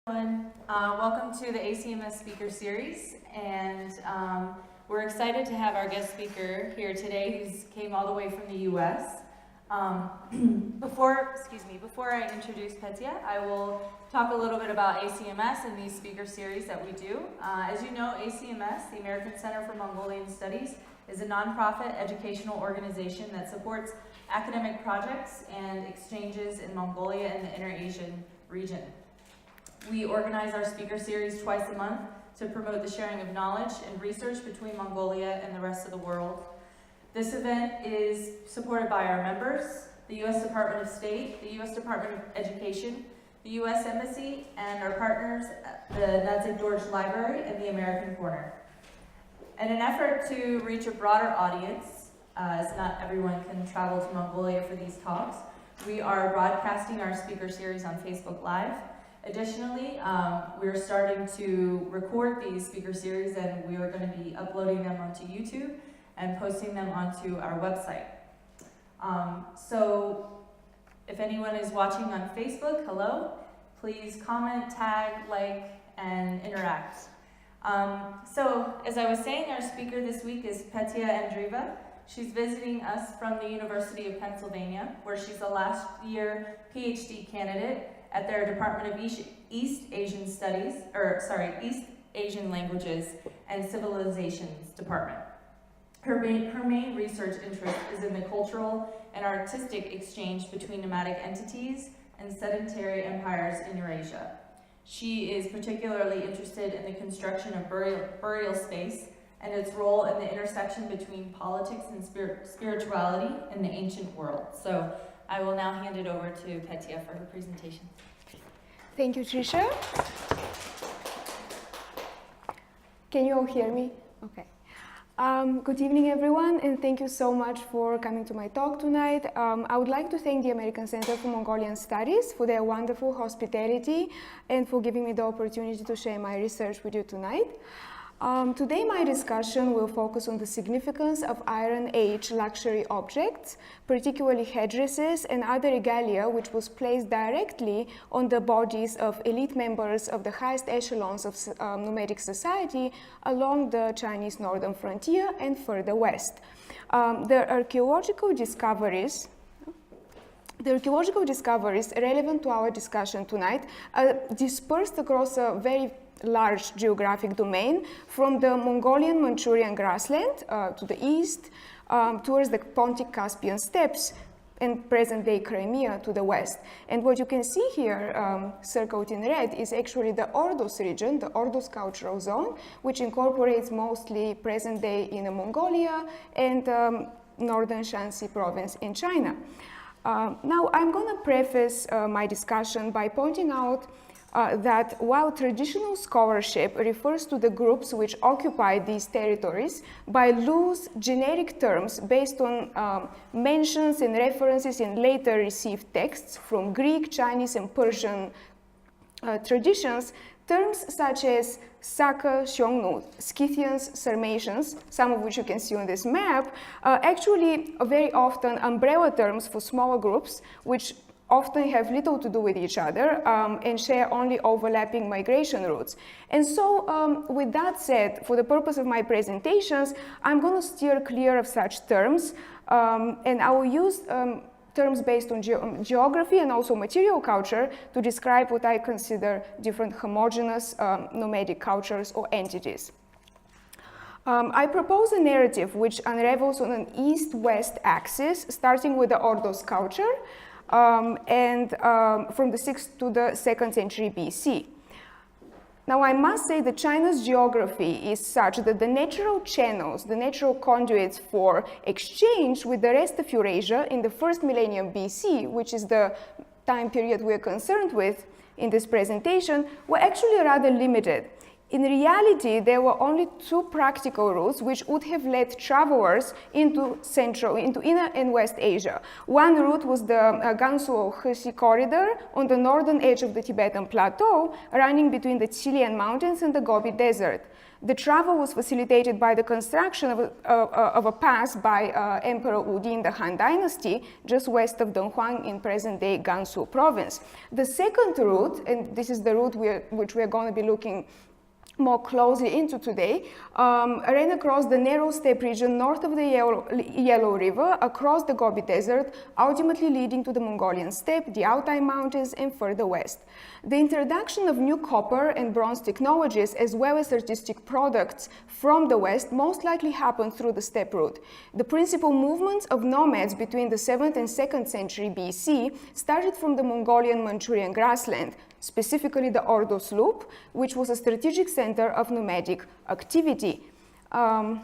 Welcome to the ACMS speaker series, and we're excited to have our guest speaker here today who came all the way from the US. Before I introduce Petya, I will talk a little bit about ACMS and these speaker series that we do. As you know, ACMS, the American Center for Mongolian Studies, is a nonprofit educational organization that supports academic projects and exchanges in Mongolia and the Eurasian region. We organize our speaker series twice a month to promote the sharing of knowledge and research between Mongolia and the rest of the world. This event is supported by our members, the U.S. Department of State, the U.S. Department of Education, the U.S. Embassy, and our partners, the Nazi George Library and the American Corner. In an effort to reach a broader audience, as not everyone can travel to Mongolia for these talks, we are broadcasting our speaker series on Facebook Live. Additionally, we're starting to record these speaker series, and we are going to be uploading them onto YouTube and posting them onto our website. So if anyone is watching on Facebook, hello, please comment, tag, like, and interact. So as I was saying, our speaker this week is Petya Andreeva. She's visiting us from the University of Pennsylvania, where she's a last year PhD candidate at their Department of East Asian Studies, East Asian Languages and Civilizations Department. Her main research interest is in the cultural and artistic exchange between nomadic entities and sedentary empires in Eurasia. She is particularly interested in the construction of burial space and its role in the intersection between politics and spirituality in the ancient world. So I will now hand it over to Petya for her presentation. Thank you, Trisha. Can you all hear me? Okay. Good evening, everyone, and thank you so much for coming to my talk tonight. I would like to thank the American Center for Mongolian Studies for their wonderful hospitality and for giving me the opportunity to share my research with you tonight. Today my discussion will focus on the significance of Iron Age luxury objects, particularly headdresses and other regalia which was placed directly on the bodies of elite members of the highest echelons of nomadic society along the Chinese northern frontier and further west. The archaeological discoveries relevant to our discussion tonight are dispersed across a very large geographic domain from the Mongolian Manchurian grassland to the east towards the Pontic-Caspian steppes and present-day Crimea to the west. And what you can see here, circled in red, is actually the Ordos region, the Ordos cultural zone, which incorporates mostly present-day Inner Mongolia and northern Shanxi province in China. Now, I'm going to preface my discussion by pointing out that while traditional scholarship refers to the groups which occupy these territories by loose generic terms based on mentions and references in later received texts from Greek, Chinese, and Persian traditions, terms such as Saka, Xiongnu, Scythians, Sarmatians, some of which you can see on this map, actually very often umbrella terms for smaller groups which often have little to do with each other and share only overlapping migration routes. And so with that said, for the purpose of my presentations, I'm going to steer clear of such terms and I will use terms based on geography and also material culture to describe what I consider different homogeneous nomadic cultures or entities. I propose a narrative which unravels on an east-west axis, starting with the Ordos culture, from the 6th to the 2nd century BC. Now, I must say that China's geography is such that the natural channels, the natural conduits for exchange with the rest of Eurasia in the 1st millennium BC, which is the time period we're concerned with in this presentation, were actually rather limited. In reality, there were only two practical routes which would have led travelers into Inner and West Asia. One route was the Gansu-Heshi corridor on the northern edge of the Tibetan plateau, running between the Chilean mountains and the Gobi Desert. The travel was facilitated by the construction of a pass by Emperor Wudi in the Han Dynasty, just west of Dunhuang in present-day Gansu province. The second route, and this is the route which we are going to be looking more closely into today, ran across the narrow steppe region north of the Yellow River, across the Gobi Desert, ultimately leading to the Mongolian steppe, the Altai mountains, and further west. The introduction of new copper and bronze technologies, as well as artistic products from the west, most likely happened through the steppe route. The principal movements of nomads between the 7th and 2nd century BC started from the Mongolian Manchurian grassland, specifically the Ordos Loop, which was a strategic center of nomadic activity. And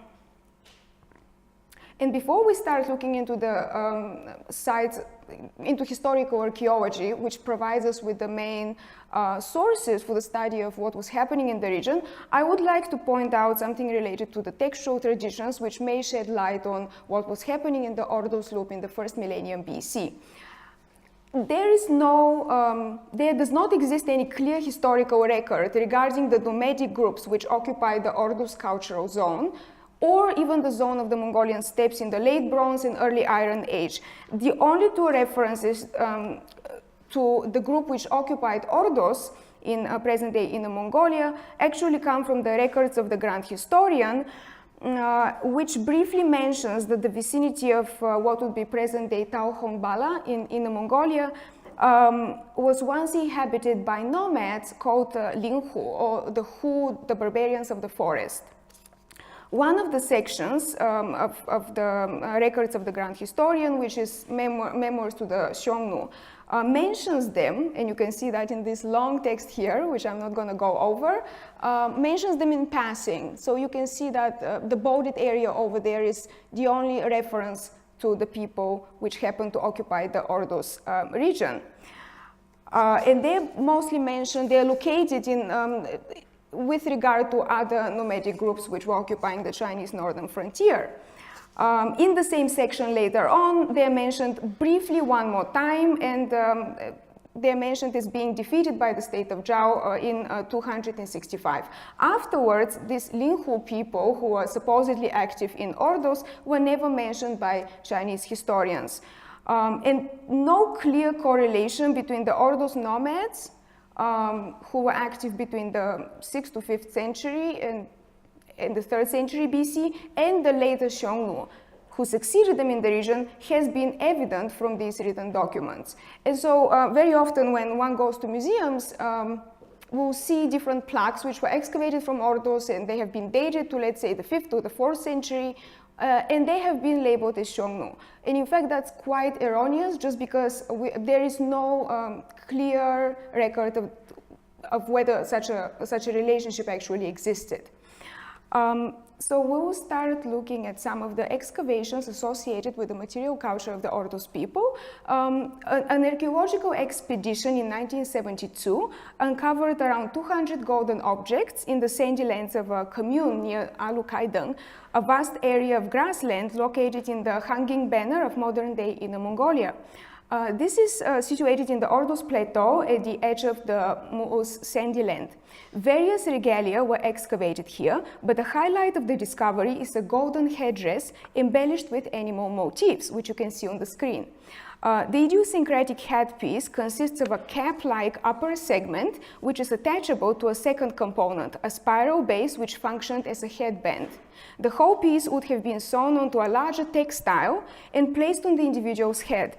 before we start looking into the sites, into historical archaeology, which provides us with the main sources for the study of what was happening in the region, I would like to point out something related to the textual traditions, which may shed light on what was happening in the Ordos Loop in the 1st millennium BC. There does not exist any clear historical record regarding the nomadic groups which occupied the Ordos cultural zone, or even the zone of the Mongolian steppes in the late Bronze and early Iron Age. The only two references to the group which occupied Ordos in present-day Inner Mongolia actually come from the records of the Grand Historian, which briefly mentions that the vicinity of what would be present-day Talhon Bala in Inner Mongolia was once inhabited by nomads called Linhu, or the Hu, the barbarians of the forest. One of the sections of the records of the Grand Historian, which is Memoirs to the Xiongnu, mentions them, and you can see that in this long text here, which I'm not going to go over, mentions them in passing. So you can see that the bolded area over there is the only reference to the people which happen to occupy the Ordos region. And they're mostly mentioned, they're located in with regard to other nomadic groups which were occupying the Chinese northern frontier. In the same section later on, they're mentioned briefly one more time, and they're mentioned as being defeated by the state of Zhao in 265. Afterwards, these Linhu people, who are supposedly active in Ordos, were never mentioned by Chinese historians. And no clear correlation between the Ordos nomads who were active between the 6th to 5th century and the 3rd century BC, and the later Xiongnu, who succeeded them in the region, has been evident from these written documents. And so very often when one goes to museums, we'll see different plaques which were excavated from Ordos, and they have been dated to, let's say, the 5th to the 4th century, and they have been labeled as Xiongnu. And in fact, that's quite erroneous, just because there is no clear record of whether such a relationship actually existed. So we will start looking at some of the excavations associated with the material culture of the Ordos people. An archaeological expedition in 1972 uncovered around 200 golden objects in the sandy lands of a commune near Alukaideng, a vast area of grassland located in the Hanging Banner of modern-day Inner Mongolia. This is situated in the Ordos Plateau at the edge of the Mu'uz sandy land. Various regalia were excavated here, but the highlight of the discovery is a golden headdress embellished with animal motifs, which you can see on the screen. The idiosyncratic headpiece consists of a cap-like upper segment, which is attachable to a second component, a spiral base which functioned as a headband. The whole piece would have been sewn onto a larger textile and placed on the individual's head,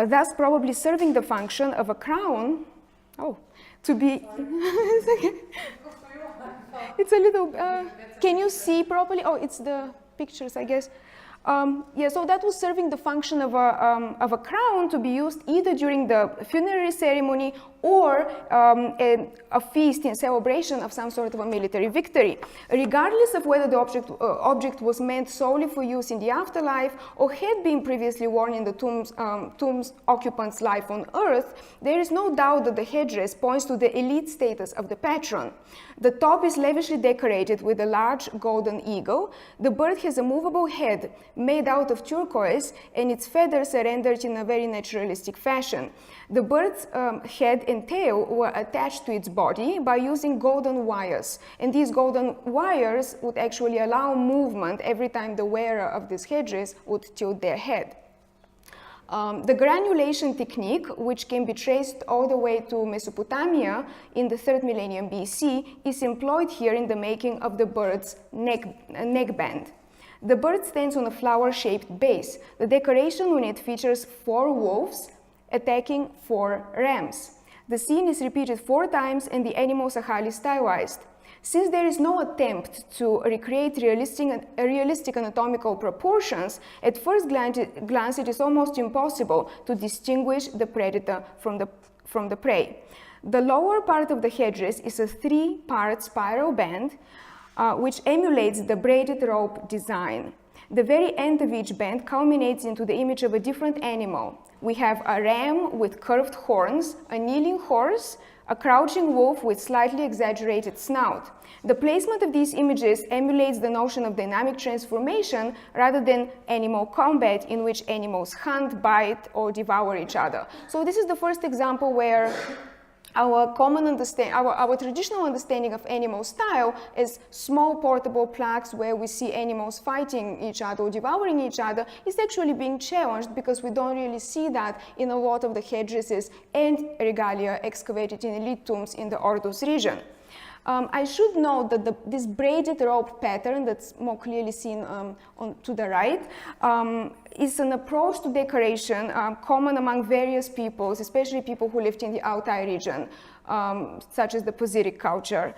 thus probably serving the function of a crown. To be... It's a little... can you see properly? Oh, it's the pictures, I guess. Yeah, so that was serving the function of a crown to be used either during the funerary ceremony or a feast in celebration of some sort of a military victory. Regardless of whether the object was meant solely for use in the afterlife or had been previously worn in the tomb's occupant's life on earth, there is no doubt that the headdress points to the elite status of the patron. The top is lavishly decorated with a large golden eagle. The bird has a movable head made out of turquoise, and its feathers are rendered in a very naturalistic fashion. The bird's head and tail were attached to its body by using golden wires, and these golden wires would actually allow movement every time the wearer of this headdress would tilt their head. The granulation technique, which can be traced all the way to Mesopotamia in the 3rd millennium BC, is employed here in the making of the bird's neckband. The bird stands on a flower-shaped base. The decoration on it features 4 wolves attacking 4 rams. The scene is repeated 4 times, and the animals are highly stylized. Since there is no attempt to recreate realistic anatomical proportions, at first glance it is almost impossible to distinguish the predator from the prey. The lower part of the headdress is a 3-part spiral band, which emulates the braided rope design. The very end of each band culminates into the image of a different animal. We have a ram with curved horns, a kneeling horse, a crouching wolf with slightly exaggerated snout. The placement of these images emulates the notion of dynamic transformation rather than animal combat, in which animals hunt, bite, or devour each other. So this is the first example where our traditional understanding of animal style is small portable plaques where we see animals fighting each other or devouring each other is actually being challenged, because we don't really see that in a lot of the headdresses and regalia excavated in elite tombs in the Ordos region. I should note that this braided rope pattern that's more clearly seen to the right is an approach to decoration common among various peoples, especially people who lived in the Altai region, such as the Kazakh culture.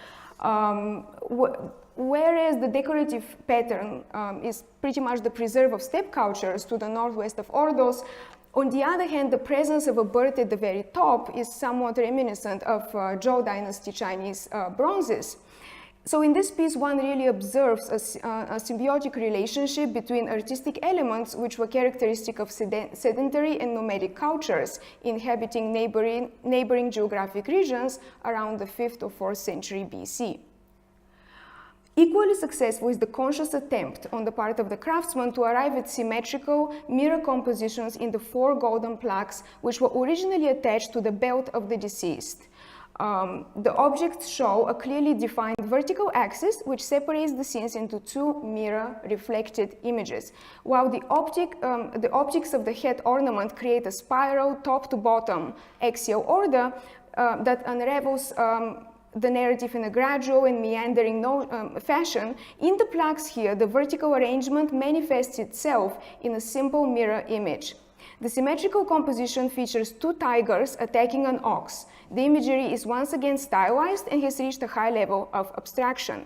Whereas the decorative pattern is pretty much the preserve of steppe cultures to the northwest of Ordos, on the other hand, the presence of a bird at the very top is somewhat reminiscent of Zhou Dynasty Chinese bronzes. So in this piece, one really observes a symbiotic relationship between artistic elements which were characteristic of sedentary and nomadic cultures inhabiting neighboring geographic regions around the 5th or 4th century BC. Equally successful is the conscious attempt on the part of the craftsman to arrive at symmetrical mirror compositions in the 4 golden plaques which were originally attached to the belt of the deceased. The objects show a clearly defined vertical axis which separates the scenes into 2 mirror reflected images, while the optics of the head ornament create a spiral top to bottom axial order that unravels the narrative in a gradual and meandering fashion. In the plaques here, the vertical arrangement manifests itself in a simple mirror image. The symmetrical composition features 2 tigers attacking an ox. The imagery is once again stylized and has reached a high level of abstraction.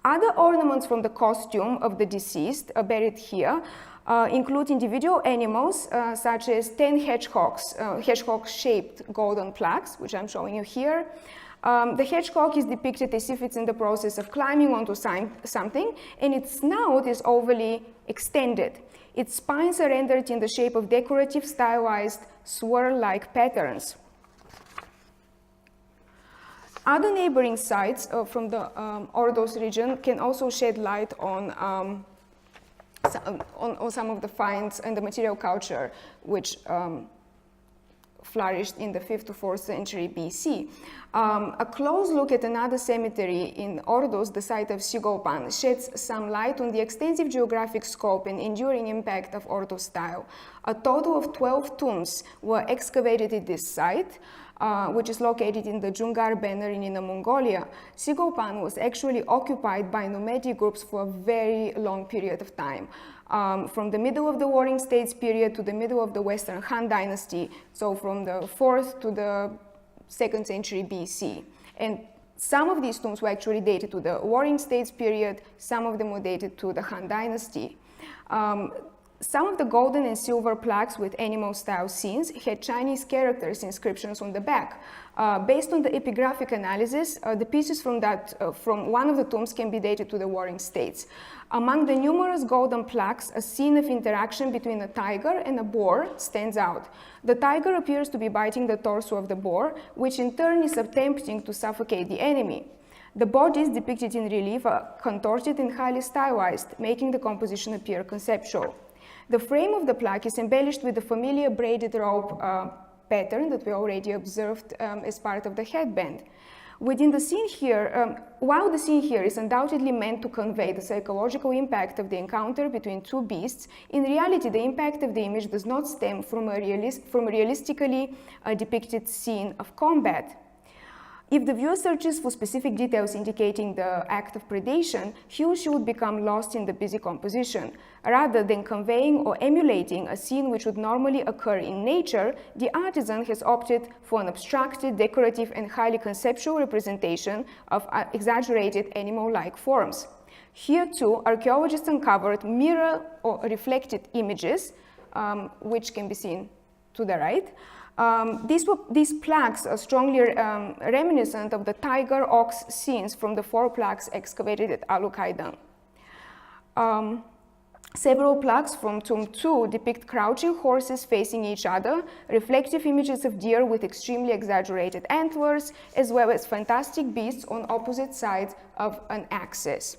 Other ornaments from the costume of the deceased are buried here, include individual animals such as 10 hedgehog-shaped golden plaques, which I'm showing you here. The hedgehog is depicted as if it's in the process of climbing onto something, and its snout is overly extended. Its spines are rendered in the shape of decorative, stylized, swirl-like patterns. Other neighboring sites from the Ordos region can also shed light on some of the finds and the material culture which flourished in the 5th to 4th century BC. A close look at another cemetery in Ordos, the site of Sigolpan, sheds some light on the extensive geographic scope and enduring impact of Ordos style. A total of 12 tombs were excavated at this site, which is located in the Jungar Banner in Inner Mongolia. Sigolpan was actually occupied by nomadic groups for a very long period of time. From the middle of the Warring States period to the middle of the Western Han Dynasty, so from the 4th to the 2nd century BC. And some of these tombs were actually dated to the Warring States period, some of them were dated to the Han Dynasty. Some of the golden and silver plaques with animal-style scenes had Chinese characters inscriptions on the back. Based on the epigraphic analysis, the pieces from one of the tombs can be dated to the Warring States. Among the numerous golden plaques, a scene of interaction between a tiger and a boar stands out. The tiger appears to be biting the torso of the boar, which in turn is attempting to suffocate the enemy. The bodies depicted in relief are contorted and highly stylized, making the composition appear conceptual. The frame of the plaque is embellished with the familiar braided rope pattern that we already observed as part of the headband. Within the scene here, while the scene here is undoubtedly meant to convey the psychological impact of the encounter between two beasts, in reality the impact of the image does not stem from a realistically depicted scene of combat. If the viewer searches for specific details indicating the act of predation, he or she would become lost in the busy composition. Rather than conveying or emulating a scene which would normally occur in nature, the artisan has opted for an abstracted, decorative, and highly conceptual representation of exaggerated animal-like forms. Here too, archaeologists uncovered mirror or reflected images, which can be seen to the right. These plaques are strongly reminiscent of the tiger-ox scenes from the 4 plaques excavated at Alukaidan. Several plaques from Tomb 2 depict crouching horses facing each other, reflective images of deer with extremely exaggerated antlers, as well as fantastic beasts on opposite sides of an axis.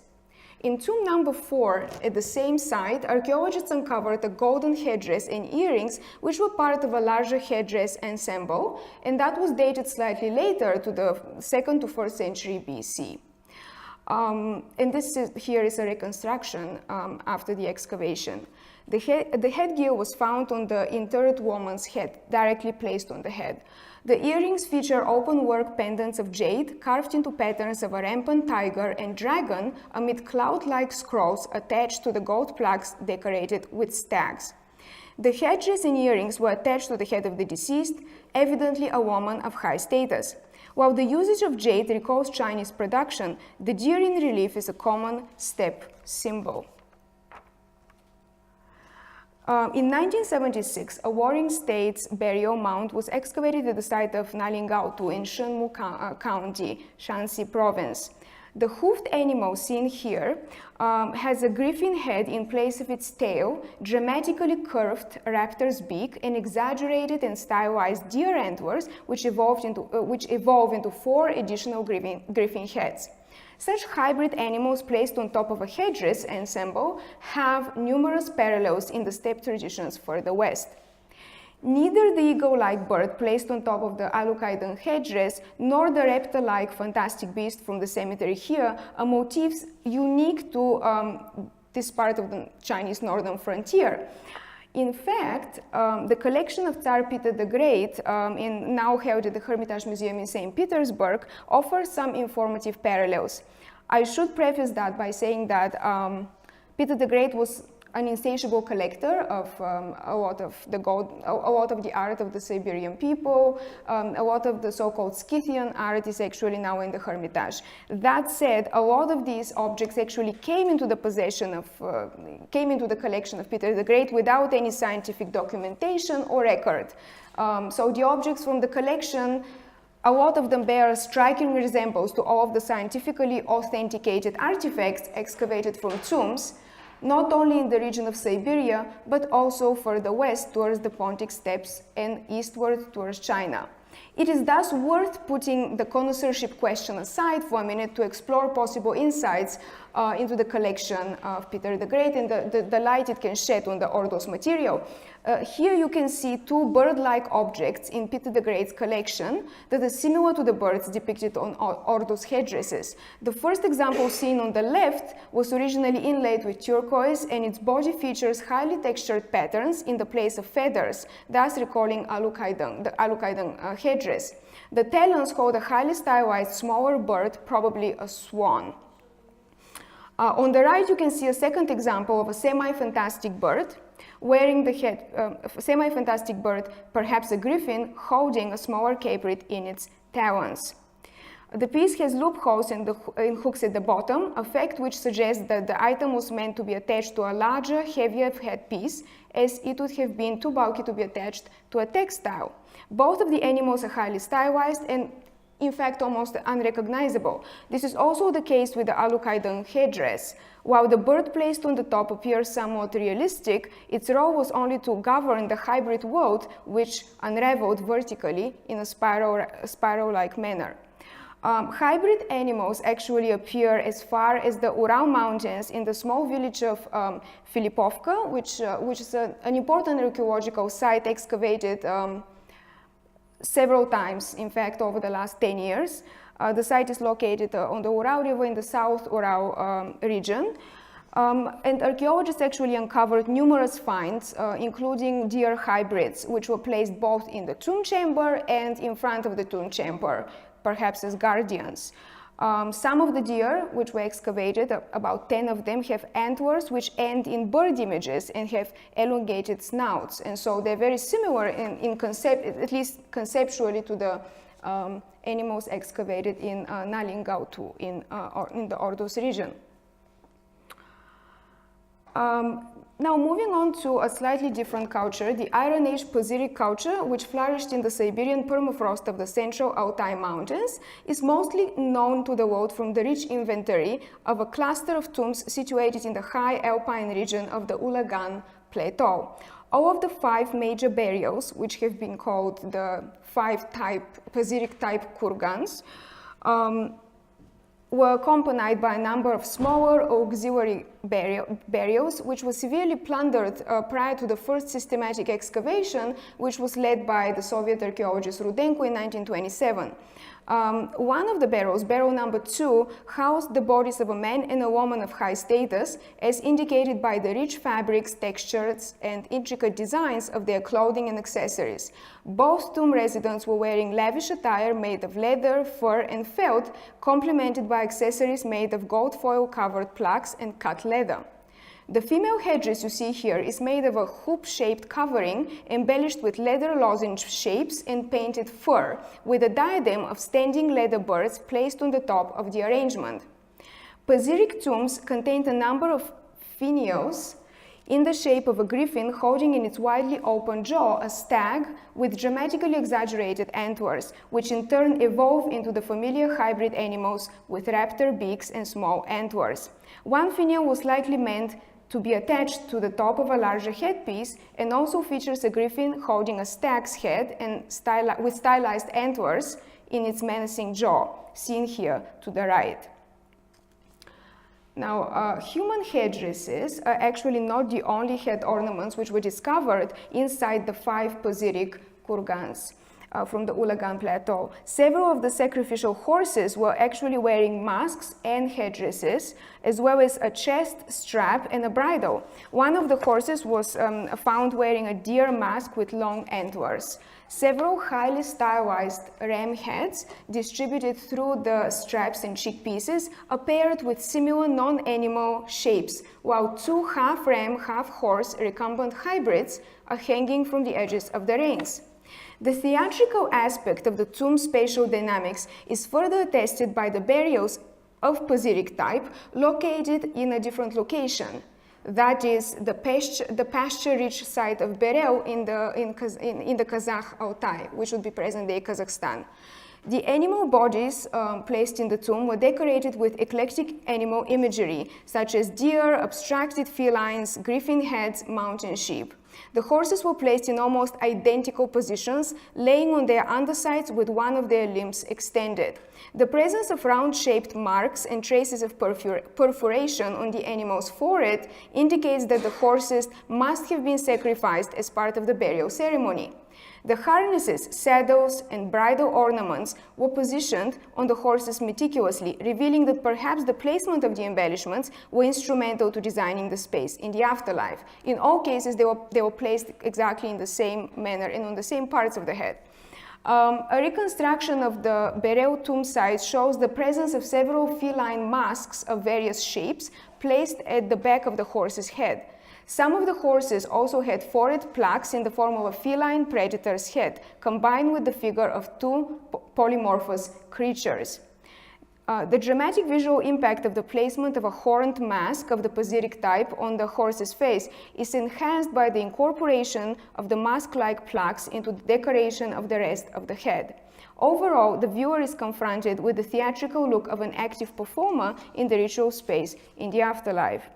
In tomb number 4, at the same site, archaeologists uncovered a golden headdress and earrings, which were part of a larger headdress ensemble, and that was dated slightly later to the 2nd to 1st century BC. And here is a reconstruction after the excavation. The headgear was found on the interred woman's head, directly placed on the head. The earrings feature open-work pendants of jade carved into patterns of a rampant tiger and dragon amid cloud-like scrolls attached to the gold plaques decorated with stags. The headdress and earrings were attached to the head of the deceased, evidently a woman of high status. While the usage of jade recalls Chinese production, the deer in relief is a common steppe symbol. In 1976, a Warring States burial mound was excavated at the site of Nalingautu in Shenmu County, Shanxi Province. The hoofed animal seen here has a griffin head in place of its tail, dramatically curved raptor's beak, and exaggerated and stylized deer antlers, which evolve into 4 additional griffin heads. Such hybrid animals placed on top of a headdress ensemble have numerous parallels in the steppe traditions further west. Neither the eagle-like bird placed on top of the Alukaidan headdress nor the raptor-like fantastic beast from the cemetery here are motifs unique to this part of the Chinese northern frontier. In fact, the collection of Tsar Peter the Great, now held at the Hermitage Museum in St. Petersburg, offers some informative parallels. I should preface that by saying that Peter the Great was an insatiable collector of a lot of the art of the Siberian people. A lot of the so-called Scythian art is actually now in the Hermitage. That said, a lot of these objects actually came into the collection of Peter the Great without any scientific documentation or record. So the objects from the collection, a lot of them bear a striking resemblance to all of the scientifically authenticated artifacts excavated from tombs, not only in the region of Siberia, but also further west towards the Pontic steppes and eastward towards China. It is thus worth putting the connoisseurship question aside for a minute to explore possible insights into the collection of Peter the Great and the light it can shed on the Ordos material. Here you can see 2 bird-like objects in Peter the Great's collection that are similar to the birds depicted on Ordos headdresses. The first example seen on the left was originally inlaid with turquoise, and its body features highly textured patterns in the place of feathers, thus recalling the Alukaidan headdress. The talons hold a highly stylized smaller bird, probably a swan. On the right you can see a second example of a semi-fantastic bird wearing the head, semi-fantastic bird, perhaps a griffin, holding a smaller caprid in its talons. The piece has loopholes in hooks at the bottom, a fact which suggests that the item was meant to be attached to a larger, heavier headpiece, as it would have been too bulky to be attached to a textile. Both of the animals are highly stylized and, in fact, almost unrecognizable. This is also the case with the Alukaidan headdress. While the bird placed on the top appears somewhat realistic, its role was only to govern the hybrid world, which unraveled vertically in a spiral-like manner. Hybrid animals actually appear as far as the Ural Mountains in the small village of Filipovka, which is an important archaeological site excavated several times, in fact, over the last 10 years. The site is located on the Ural River in the South Ural region. And archaeologists actually uncovered numerous finds, including deer hybrids, which were placed both in the tomb chamber and in front of the tomb chamber, perhaps as guardians. Some of the deer which were excavated, about 10 of them, have antlers which end in bird images and have elongated snouts. And so they're very similar in concept, at least conceptually, to the animals excavated in Nalingautu in the Ordos region. Now moving on to a slightly different culture, the Iron Age Pazyryk culture, which flourished in the Siberian permafrost of the central Altai mountains, is mostly known to the world from the rich inventory of a cluster of tombs situated in the high alpine region of the Ulagan Plateau. All of the 5 major burials, which have been called the 5 Pazyryk type kurgans, were accompanied by a number of smaller auxiliary burials, which were severely plundered prior to the first systematic excavation, which was led by the Soviet archaeologist Rudenko in 1927. One of the barrels, barrel number 2, housed the bodies of a man and a woman of high status, as indicated by the rich fabrics, textures, and intricate designs of their clothing and accessories. Both tomb residents were wearing lavish attire made of leather, fur, and felt, complemented by accessories made of gold foil-covered plaques and cut leather. The female headdress you see here is made of a hoop-shaped covering embellished with leather lozenge shapes and painted fur, with a diadem of standing leather birds placed on the top of the arrangement. Pazyryk tombs contained a number of finials in the shape of a griffin holding in its widely open jaw a stag with dramatically exaggerated antlers, which in turn evolve into the familiar hybrid animals with raptor beaks and small antlers. One finial was likely meant to be attached to the top of a larger headpiece, and also features a griffin holding a stag's head and with stylized antlers in its menacing jaw, seen here to the right. Now, human headdresses are actually not the only head ornaments which were discovered inside the 5 Pazyryk kurgans from the Ulagan Plateau. Several of the sacrificial horses were actually wearing masks and headdresses, as well as a chest strap and a bridle. One of the horses was found wearing a deer mask with long antlers. Several highly stylized ram heads distributed through the straps and cheek pieces appeared with similar non-animal shapes, while 2 half-ram, half-horse recumbent hybrids are hanging from the edges of the reins. The theatrical aspect of the tomb spatial dynamics is further attested by the burials of Pazyryk type located in a different location. That is the pasture-rich site of Berel in the Kazakh Altai, which would be present-day Kazakhstan. The animal bodies placed in the tomb were decorated with eclectic animal imagery, such as deer, abstracted felines, griffin heads, mountain sheep. The horses were placed in almost identical positions, laying on their undersides with one of their limbs extended. The presence of round-shaped marks and traces of perforation on the animal's forehead indicates that the horses must have been sacrificed as part of the burial ceremony. The harnesses, saddles, and bridle ornaments were positioned on the horses meticulously, revealing that perhaps the placement of the embellishments were instrumental to designing the space in the afterlife. In all cases, they were placed exactly in the same manner and on the same parts of the head. A reconstruction of the Berel tomb site shows the presence of several feline masks of various shapes placed at the back of the horse's head. Some of the horses also had forehead plaques in the form of a feline predator's head, combined with the figure of 2 polymorphous creatures. The dramatic visual impact of the placement of a horned mask of the Pazyryk type on the horse's face is enhanced by the incorporation of the mask-like plaques into the decoration of the rest of the head. Overall, the viewer is confronted with the theatrical look of an active performer in the ritual space in the afterlife.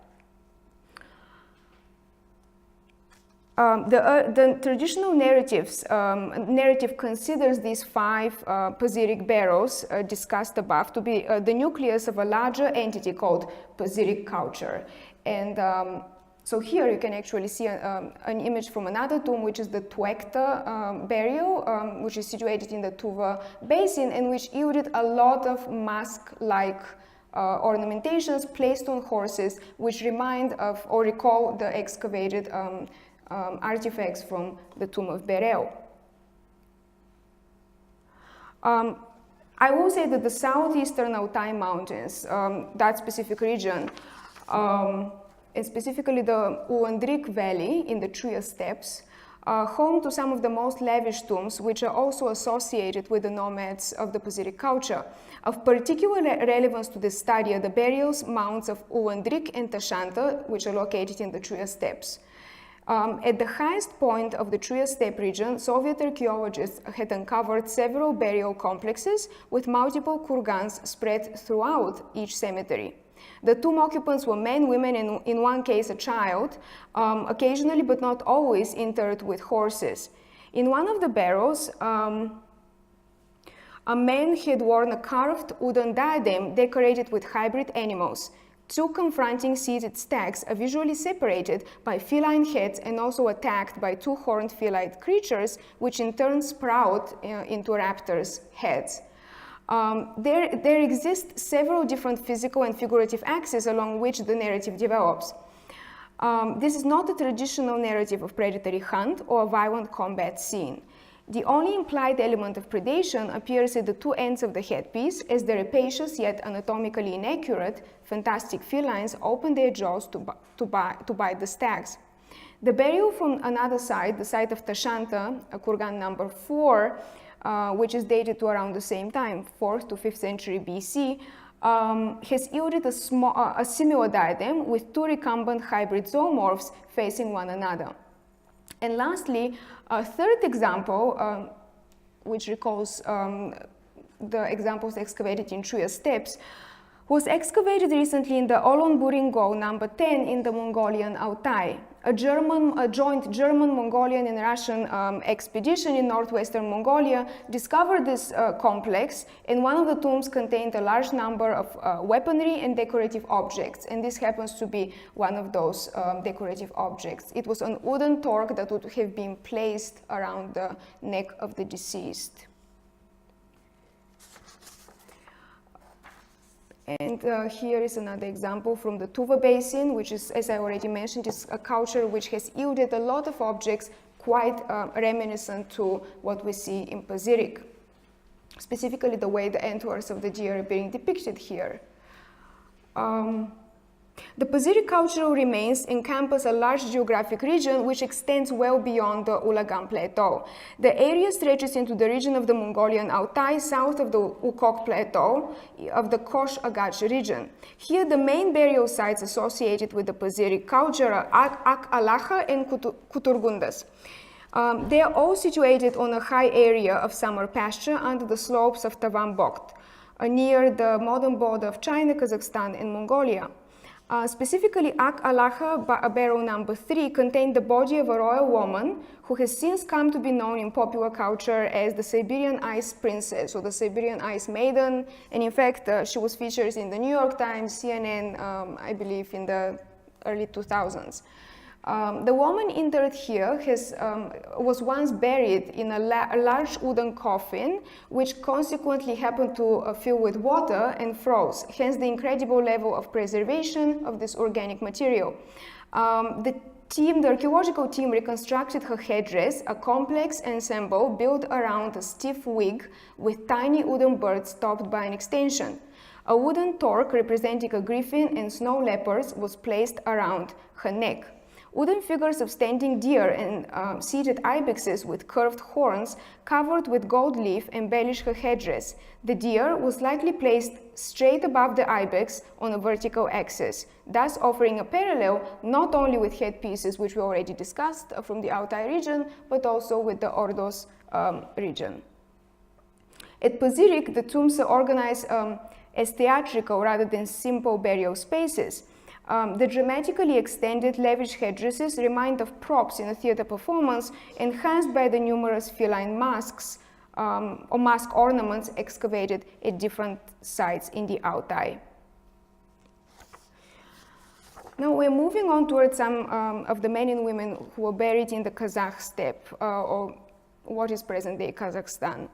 The traditional narrative considers these 5 Pazyryk barrows discussed above to be the nucleus of a larger entity called Pazyryk culture. And so here you can actually see an image from another tomb, which is the Tuekta burial, which is situated in the Tuva basin, and which yielded a lot of mask-like ornamentations placed on horses, which remind of or recall the excavated artifacts from the tomb of Bereu. I will say that the southeastern Altai mountains, that specific region, and specifically the Ulandrik Valley in the Tuva Steppes, are home to some of the most lavish tombs, which are also associated with the nomads of the Pazyryk culture. Of particular relevance to this study are the burial mounds of Ulandrik and Tashanta, which are located in the Tuva Steppes. At the highest point of the Tuva steppe region, Soviet archaeologists had uncovered several burial complexes with multiple kurgans spread throughout each cemetery. The tomb occupants were men, women, and in one case a child, occasionally but not always interred with horses. In one of the barrows, a man had worn a carved wooden diadem decorated with hybrid animals. 2 confronting seated stags are visually separated by feline heads and also attacked by 2 horned feline creatures, which in turn sprout into raptors' heads. There exist several different physical and figurative axes along which the narrative develops. This is not a traditional narrative of predatory hunt or a violent combat scene. The only implied element of predation appears at the 2 ends of the headpiece, as the rapacious yet anatomically inaccurate fantastic felines open their jaws to bite the stags. The burial from another side, the site of Tashanta, kurgan number 4, which is dated to around the same time, 4th to 5th century BC, has yielded a similar diadem with 2 recumbent hybrid zoomorphs facing one another. And lastly, a third example, which recalls the examples excavated in Tuva Steppes, was excavated recently in the Olonburingol number 10 in the Mongolian Altai. A joint German, Mongolian and Russian expedition in northwestern Mongolia discovered this complex, and one of the tombs contained a large number of weaponry and decorative objects, and this happens to be one of those decorative objects. It was an wooden torque that would have been placed around the neck of the deceased. And here is another example from the Tuva basin, which is, as I already mentioned, is a culture which has yielded a lot of objects quite reminiscent to what we see in Pazyryk, specifically the way the antlers of the deer are being depicted here. The Pazyryk cultural remains encompass a large geographic region which extends well beyond the Ulagan Plateau. The area stretches into the region of the Mongolian Altai, south of the Ukok Plateau of the Kosh-Agach region. Here, the main burial sites associated with the Pazyryk culture are Ak-Alacha and Kuturgundas. They are all situated on a high area of summer pasture under the slopes of Tavan Bokht, near the modern border of China, Kazakhstan, and Mongolia. Specifically, Ak-Alacha, barrow number 3, contained the body of a royal woman who has since come to be known in popular culture as the Siberian Ice Princess or the Siberian Ice Maiden. And in fact, she was featured in the New York Times, CNN, I believe in the early 2000s. The woman interred here was once buried in a large wooden coffin, which consequently happened to fill with water and froze, hence the incredible level of preservation of this organic material. The archaeological team reconstructed her headdress, a complex ensemble built around a stiff wig with tiny wooden birds topped by an extension. A wooden torque representing a griffin and snow leopards was placed around her neck. Wooden figures of standing deer and seated ibexes with curved horns covered with gold leaf embellish her headdress. The deer was likely placed straight above the ibex on a vertical axis, thus offering a parallel not only with headpieces, which we already discussed from the Altai region, but also with the Ordos region. At Pozirik, the tombs are organized as theatrical rather than simple burial spaces. The dramatically extended, lavish headdresses remind of props in a theater performance, enhanced by the numerous feline masks or mask ornaments excavated at different sites in the Altai. Now we're moving on towards some of the men and women who were buried in the Kazakh steppe, or what is present-day Kazakhstan.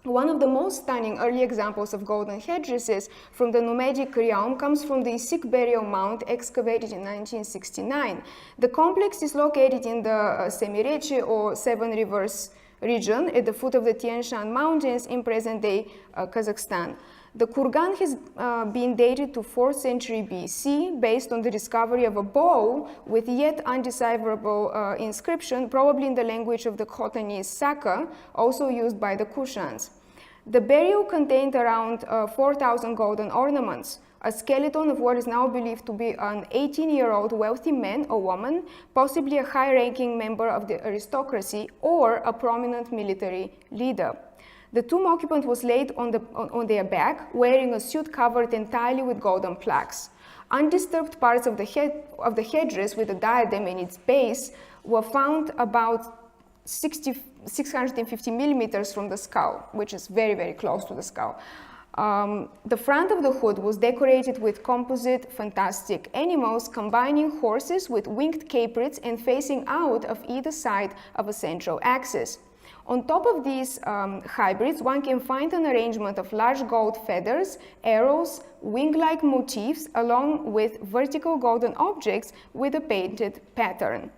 One of the most stunning early examples of golden headdresses from the nomadic realm comes from the Issyk burial mound excavated in 1969. The complex is located in the Semireche or Seven Rivers region at the foot of the Tian Shan Mountains in present-day Kazakhstan. The kurgan has been dated to 4th century BC based on the discovery of a bow with yet undecipherable inscription, probably in the language of the Khotanese Saka, also used by the Kushans. The burial contained around 4,000 golden ornaments, a skeleton of what is now believed to be an 18-year-old wealthy man or woman, possibly a high-ranking member of the aristocracy or a prominent military leader. The tomb occupant was laid on their back, wearing a suit covered entirely with golden plaques. Undisturbed parts of the headdress with a diadem in its base were found about 650 millimeters from the skull, which is very, very close to the skull. The front of the hood was decorated with composite fantastic animals, combining horses with winged caprits and facing out of either side of a central axis. On top of these hybrids, one can find an arrangement of large gold feathers, arrows, wing-like motifs, along with vertical golden objects with a painted pattern.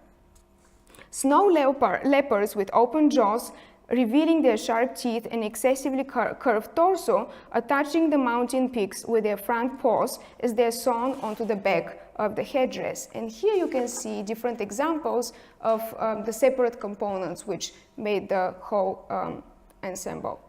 Snow leopards with open jaws, revealing their sharp teeth and excessively curved torso, are touching the mountain peaks with their front paws as they are sewn onto the back of the headdress. And here you can see different examples of the separate components which made the whole ensemble.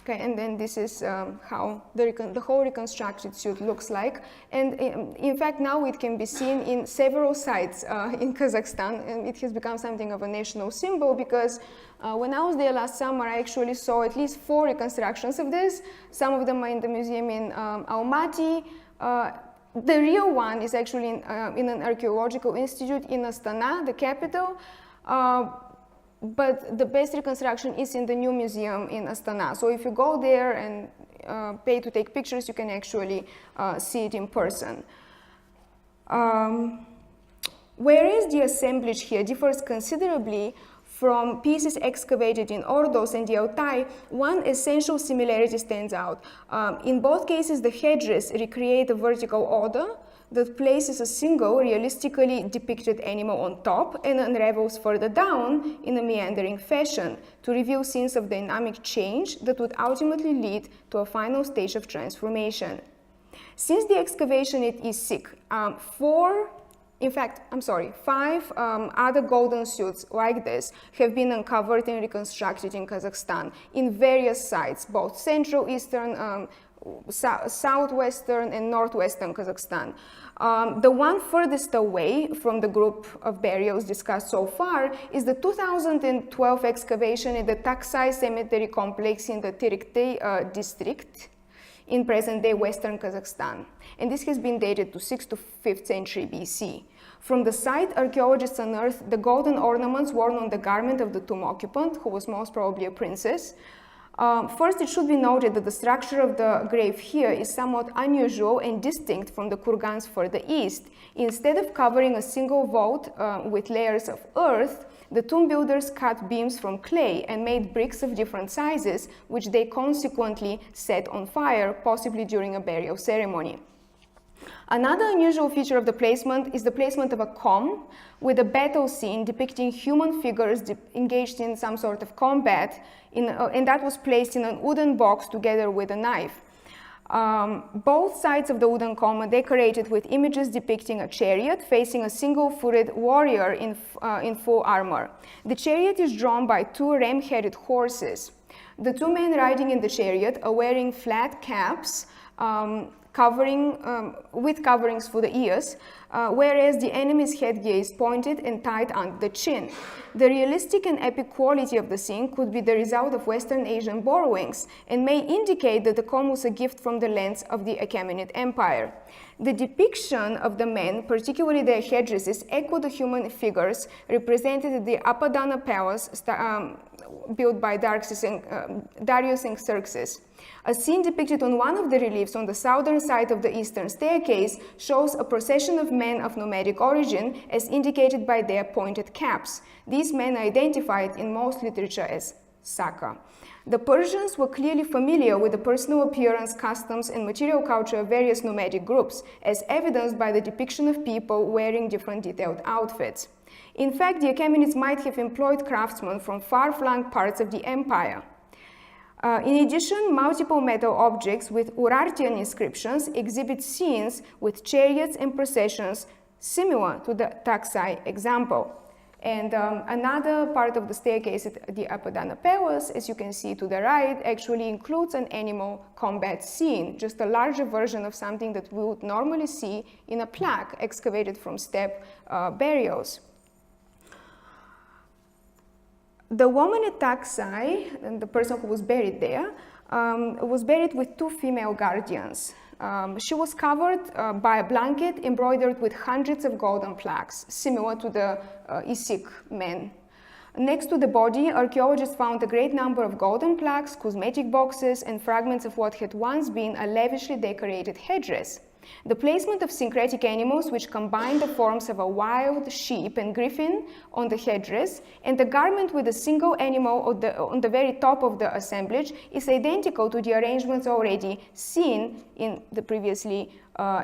Okay, and then this is how the whole reconstructed suit looks like. And in fact, now it can be seen in several sites in Kazakhstan, and it has become something of a national symbol because when I was there last summer, I actually saw at least 4 reconstructions of this. Some of them are in the museum in Almaty. The real one is actually in an archaeological institute in Astana, the capital. But the best reconstruction is in the new museum in Astana. So if you go there and pay to take pictures, you can actually see it in person. Whereas the assemblage here differs considerably from pieces excavated in Ordos and the Altai, one essential similarity stands out. In both cases, the headdress recreate a vertical order that places a single realistically depicted animal on top and unravels further down in a meandering fashion to reveal scenes of dynamic change that would ultimately lead to a final stage of transformation. Since the excavation at Issyk, 5 other golden suits like this have been uncovered and reconstructed in Kazakhstan in various sites, both central, eastern, southwestern and northwestern Kazakhstan. The one furthest away from the group of burials discussed so far is the 2012 excavation at the Taksai Cemetery Complex in the Terikty district in present-day Western Kazakhstan. And this has been dated to 6th to 5th century BC. From the site, archaeologists unearthed the golden ornaments worn on the garment of the tomb occupant, who was most probably a princess. First, it should be noted that the structure of the grave here is somewhat unusual and distinct from the kurgans further east. Instead of covering a single vault with layers of earth, the tomb builders cut beams from clay and made bricks of different sizes, which they consequently set on fire, possibly during a burial ceremony. Another unusual feature of the placement is the placement of a com with a battle scene depicting human figures engaged in some sort of combat, and that was placed in a wooden box together with a knife. Both sides of the wooden comb are decorated with images depicting a chariot facing a single-footed warrior in full armor. The chariot is drawn by two ram-headed horses. The two men riding in the chariot are wearing flat caps with coverings for the ears, whereas the enemy's headgear is pointed and tied under the chin. The realistic and epic quality of the scene could be the result of Western Asian borrowings and may indicate that the comb was a gift from the lands of the Achaemenid Empire. The depiction of the men, particularly their headdresses, echo the human figures represented at the Apadana Palace built by Darius and Xerxes. A scene depicted on one of the reliefs on the southern side of the eastern staircase shows a procession of men of nomadic origin as indicated by their pointed caps. These men are identified in most literature as Saka. The Persians were clearly familiar with the personal appearance, customs, and material culture of various nomadic groups, as evidenced by the depiction of people wearing different detailed outfits. In fact, the Achaemenids might have employed craftsmen from far-flung parts of the empire. In addition, multiple metal objects with Urartian inscriptions exhibit scenes with chariots and processions similar to the Taksai example. And another part of the staircase at the Apadana Palace, as you can see to the right, actually includes an animal combat scene, just a larger version of something that we would normally see in a plaque excavated from steppe burials. The woman at Taksai, and the person who was buried there, was buried with two female guardians. She was covered by a blanket embroidered with hundreds of golden plaques, similar to the Issyk men. Next to the body, archaeologists found a great number of golden plaques, cosmetic boxes, and fragments of what had once been a lavishly decorated headdress. The placement of syncretic animals which combine the forms of a wild sheep and griffin on the headdress and the garment with a single animal on the very top of the assemblage is identical to the arrangements already seen in the previously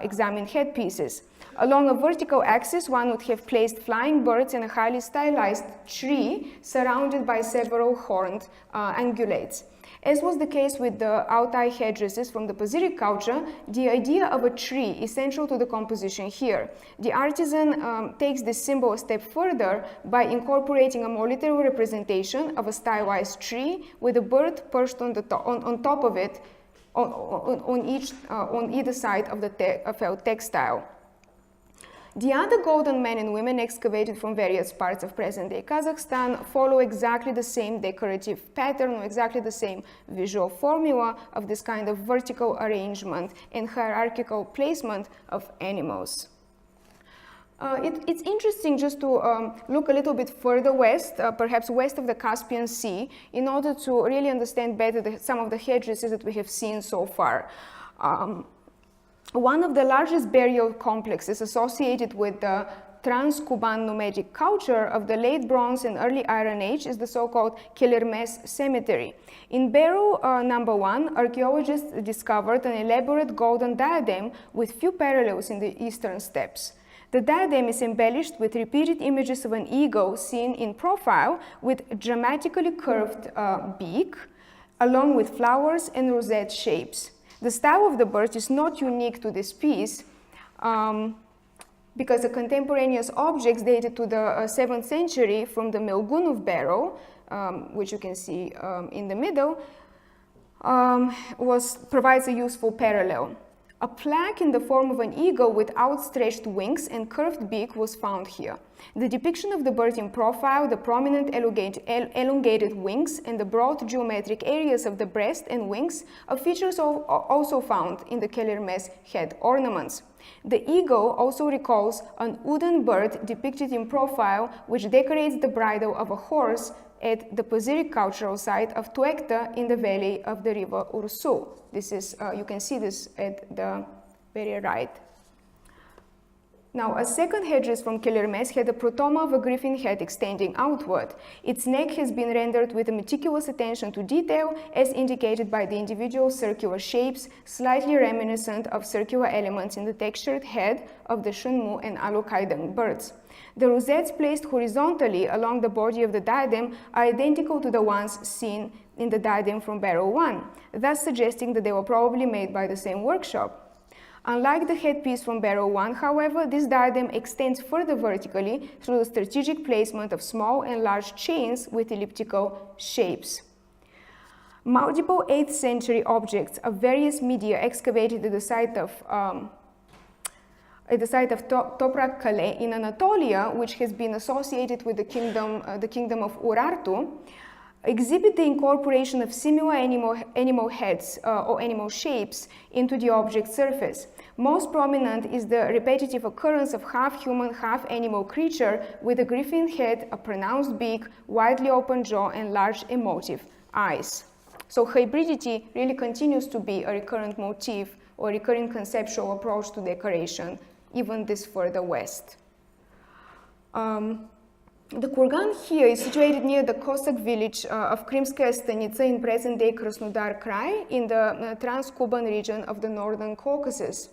examined headpieces. Along a vertical axis, one would have placed flying birds and a highly stylized tree surrounded by several horned ungulates. As was the case with the Altai headdresses from the Pazyryk culture, the idea of a tree is central to the composition here. The artisan takes this symbol a step further by incorporating a more literal representation of a stylized tree with a bird perched on top of it on either side of the felt textile. The other golden men and women excavated from various parts of present-day Kazakhstan follow exactly the same decorative pattern or exactly the same visual formula of this kind of vertical arrangement and hierarchical placement of animals. It's interesting just to look a little bit further west, perhaps west of the Caspian Sea, in order to really understand better some of the headdresses that we have seen so far. One of the largest burial complexes associated with the Trans-Kuban nomadic culture of the late Bronze and early Iron Age is the so-called Kelirmes Cemetery. In barrow number 1, archaeologists discovered an elaborate golden diadem with few parallels in the eastern steppes. The diadem is embellished with repeated images of an eagle seen in profile with dramatically curved beak, along with flowers and rosette shapes. The style of the bird is not unique to this piece because the contemporaneous objects dated to the 7th century from the Melgunov barrow, which you can see in the middle, provides a useful parallel. A plaque in the form of an eagle with outstretched wings and curved beak was found here. The depiction of the bird in profile, the prominent elongated wings, and the broad geometric areas of the breast and wings are features also found in the Kelirmes head ornaments. The eagle also recalls an wooden bird depicted in profile which decorates the bridle of a horse at the Pazyryk cultural site of Tuekta in the valley of the river Ursu. This is, you can see this at the very right. Now, a second headdress from Kelirmes had a protoma of a griffin head extending outward. Its neck has been rendered with a meticulous attention to detail, as indicated by the individual circular shapes, slightly reminiscent of circular elements in the textured head of the Shunmu and Alukaidang birds. The rosettes placed horizontally along the body of the diadem are identical to the ones seen in the diadem from Barrow 1, thus suggesting that they were probably made by the same workshop. Unlike the headpiece from Barrow 1, however, this diadem extends further vertically through the strategic placement of small and large chains with elliptical shapes. Multiple 8th century objects of various media excavated at the site of Toprak Kale in Anatolia, which has been associated with the kingdom of Urartu, exhibit the incorporation of similar animal heads or animal shapes into the object surface. Most prominent is the repetitive occurrence of half-human, half-animal creature with a griffin head, a pronounced beak, widely open jaw, and large emotive eyes. So hybridity really continues to be a recurrent motif or recurring conceptual approach to decoration, even this further west. The kurgan here is situated near the Cossack village of Krimskaya Stanitsa in present-day Krasnodar Krai in the Trans-Kuban region of the Northern Caucasus.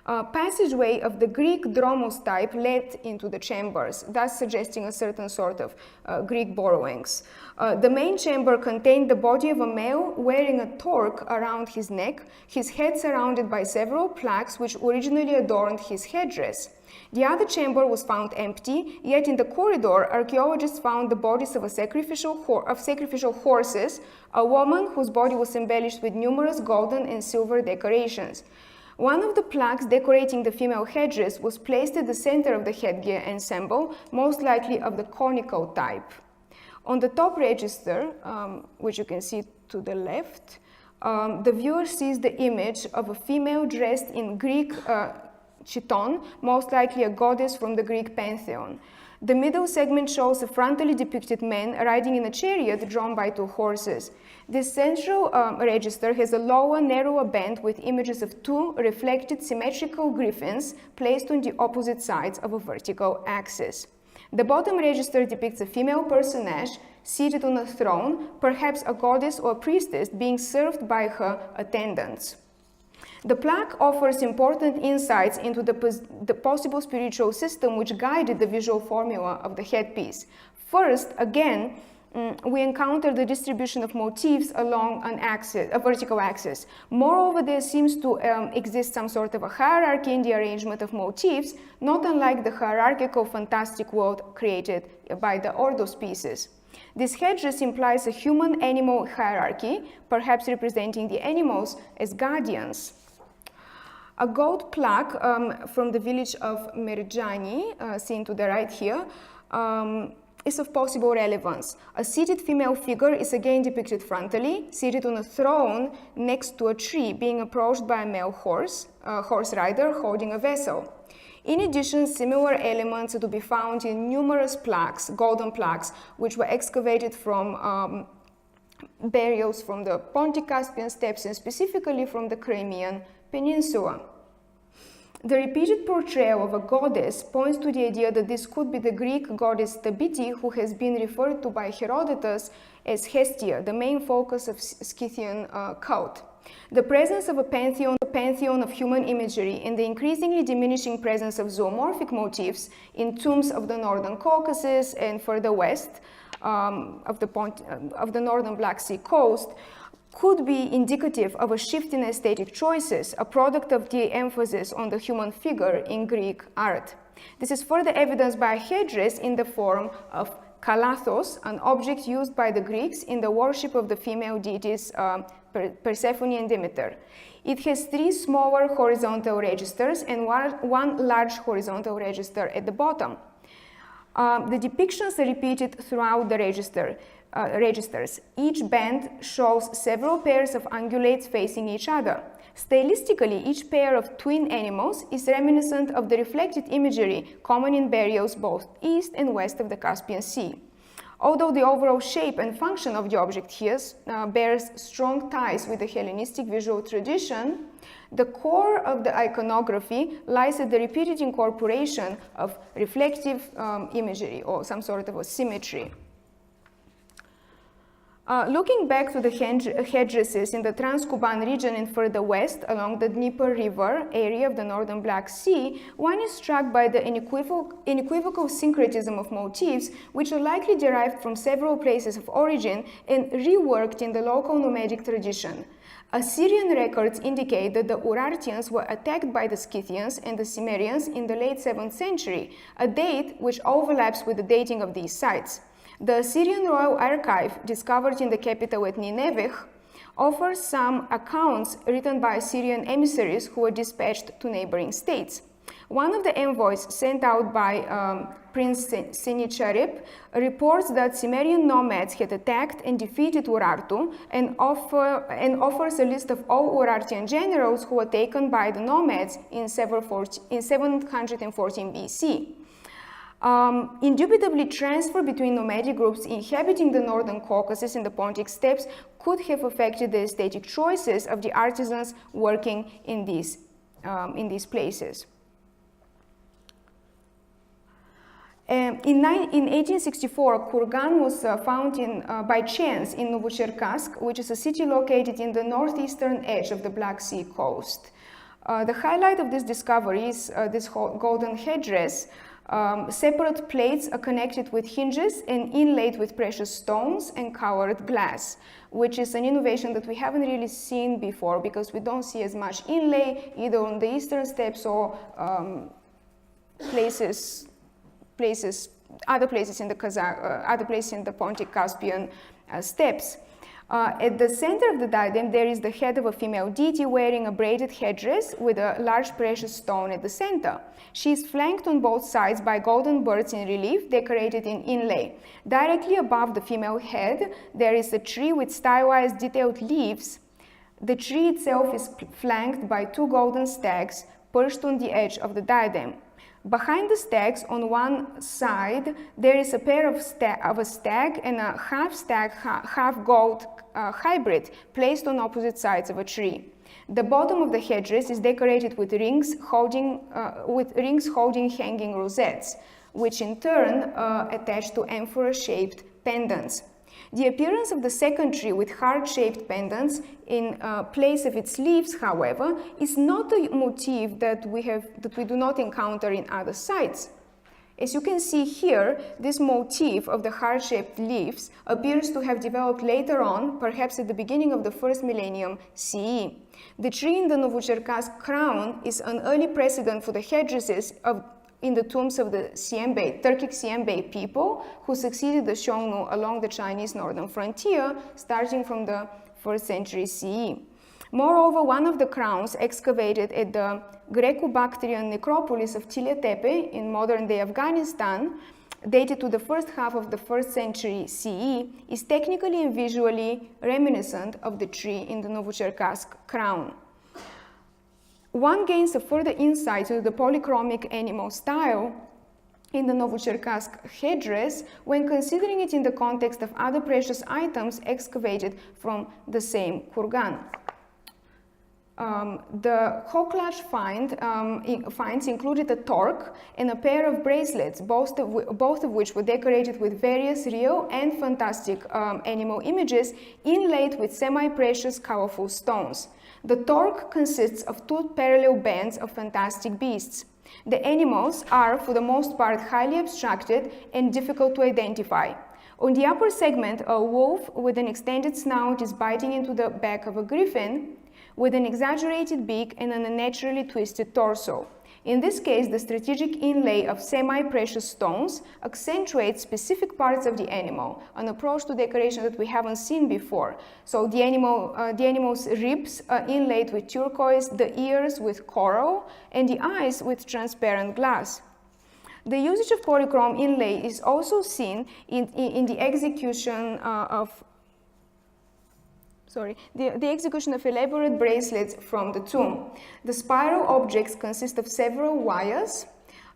A passageway of the Greek dromos type led into the chambers, thus suggesting a certain sort of Greek borrowings. The main chamber contained the body of a male wearing a torque around his neck, his head surrounded by several plaques which originally adorned his headdress. The other chamber was found empty, yet in the corridor, archaeologists found the bodies of sacrificial horses, a woman whose body was embellished with numerous golden and silver decorations. One of the plaques decorating the female headdress was placed at the center of the headgear ensemble, most likely of the conical type. On the top register, which you can see to the left, the viewer sees the image of a female dressed in Greek chiton, most likely a goddess from the Greek pantheon. The middle segment shows a frontally depicted man riding in a chariot drawn by 2 horses. This central register has a lower, narrower band with images of 2 reflected symmetrical griffins placed on the opposite sides of a vertical axis. The bottom register depicts a female personage seated on a throne, perhaps a goddess or priestess being served by her attendants. The plaque offers important insights into the possible spiritual system which guided the visual formula of the headpiece. First, again, we encounter the distribution of motifs along a vertical axis. Moreover, there seems to exist some sort of a hierarchy in the arrangement of motifs, not unlike the hierarchical fantastic world created by the Ordos pieces. This headdress implies a human-animal hierarchy, perhaps representing the animals as guardians. A gold plaque from the village of Merjani, seen to the right here, is of possible relevance. A seated female figure is again depicted frontally, seated on a throne next to a tree, being approached by a male horse rider holding a vessel. In addition, similar elements are to be found in numerous plaques, golden plaques, which were excavated from burials from the Pontic-Caspian steppes and specifically from the Crimean Peninsula. The repeated portrayal of a goddess points to the idea that this could be the Greek goddess Tabiti, who has been referred to by Herodotus as Hestia, the main focus of Scythian cult. The presence of a pantheon of human imagery and the increasingly diminishing presence of zoomorphic motifs in tombs of the Northern Caucasus and further west of the northern Black Sea coast could be indicative of a shift in aesthetic choices, a product of the emphasis on the human figure in Greek art. This is further evidenced by a headdress in the form of kalathos, an object used by the Greeks in the worship of the female deities Persephone and Demeter. It has 3 smaller horizontal registers and one large horizontal register at the bottom. The depictions are repeated throughout the registers. Each band shows several pairs of ungulates facing each other. Stylistically, each pair of twin animals is reminiscent of the reflected imagery common in burials both east and west of the Caspian Sea. Although the overall shape and function of the object here bears strong ties with the Hellenistic visual tradition, the core of the iconography lies at the repeated incorporation of reflective imagery or some sort of a symmetry. Looking back to the headdresses in the Trans-Kuban region and further west along the Dnieper River area of the northern Black Sea, one is struck by the unequivocal syncretism of motifs, which are likely derived from several places of origin and reworked in the local nomadic tradition. Assyrian records indicate that the Urartians were attacked by the Scythians and the Cimmerians in the late 7th century, a date which overlaps with the dating of these sites. The Assyrian Royal Archive, discovered in the capital at Nineveh, offers some accounts written by Assyrian emissaries who were dispatched to neighboring states. One of the envoys sent out by Prince Sennacherib reports that Cimmerian nomads had attacked and defeated Urartu and offers a list of all Urartian generals who were taken by the nomads in 714 BC. Indubitably, transfer between nomadic groups inhabiting the northern Caucasus and the Pontic steppes could have affected the aesthetic choices of the artisans working in these places. In 1864, kurgan was found by chance in Novocherkassk, which is a city located in the northeastern edge of the Black Sea coast. The highlight of this discovery is this golden headdress. Separate plates are connected with hinges and inlaid with precious stones and colored glass, which is an innovation that we haven't really seen before because we don't see as much inlay either on the eastern steppes or other places in the Kazakh, other places in the Pontic Caspian steppes. At the center of the diadem, there is the head of a female deity wearing a braided headdress with a large precious stone at the center. She is flanked on both sides by golden birds in relief, decorated in inlay. Directly above the female head, there is a tree with stylized, detailed leaves. The tree itself is flanked by two golden stags perched on the edge of the diadem. Behind the stags, on one side, there is a pair of a stag and a half-stag, half-goat hybrid placed on opposite sides of a tree. The bottom of the headdress is decorated with rings holding hanging rosettes, which in turn attach to amphora-shaped pendants. The appearance of the second tree with heart-shaped pendants in place of its leaves, however, is not a motif that we do not encounter in other sites. As you can see here, this motif of the heart-shaped leaves appears to have developed later on, perhaps at the beginning of the first millennium CE. The tree in the Novocherkassk crown is an early precedent for the headdresses in the tombs of the Turkic Siembe people who succeeded the Xiongnu along the Chinese northern frontier, starting from the 1st century CE. Moreover, one of the crowns excavated at the Greco-Bactrian necropolis of Tile Tepe in modern-day Afghanistan, dated to the first half of the 1st century CE, is technically and visually reminiscent of the tree in the Novocherkassk crown. One gains a further insight into the polychromic animal style in the Novocherkassk headdress when considering it in the context of other precious items excavated from the same kurgan. The Hoklach finds included a torque and a pair of bracelets, both of which were decorated with various real and fantastic animal images inlaid with semi-precious colorful stones. The torque consists of two parallel bands of fantastic beasts. The animals are, for the most part, highly abstracted and difficult to identify. On the upper segment, a wolf with an extended snout is biting into the back of a griffin, with an exaggerated beak and an unnaturally twisted torso. In this case, the strategic inlay of semi-precious stones accentuates specific parts of the animal, an approach to decoration that we haven't seen before. So the animal's ribs are inlaid with turquoise, the ears with coral, and the eyes with transparent glass. The usage of polychrome inlay is also seen in the execution the execution of elaborate bracelets from the tomb. The spiral objects consist of several wires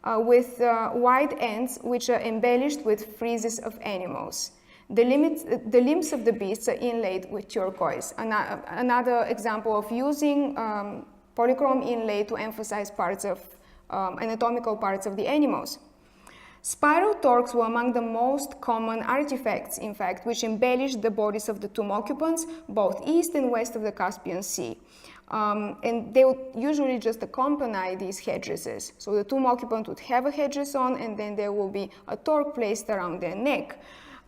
with wide ends which are embellished with friezes of animals. The limbs of the beasts are inlaid with turquoise. Another example of using polychrome inlay to emphasize anatomical parts of the animals. Spiral torques were among the most common artifacts, in fact, which embellished the bodies of the tomb occupants, both east and west of the Caspian Sea. And they would usually just accompany these headdresses. So the tomb occupant would have a headdress on, and then there will be a torque placed around their neck.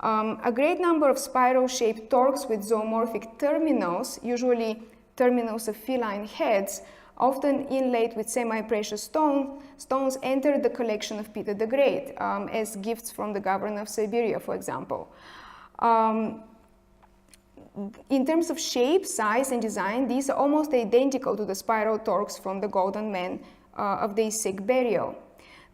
A great number of spiral-shaped torques with zoomorphic terminals, usually terminals of feline heads, often inlaid with semi-precious stones, entered the collection of Peter the Great as gifts from the governor of Siberia, for example. In terms of shape, size, and design, these are almost identical to the spiral torques from the golden men of the Sikh burial.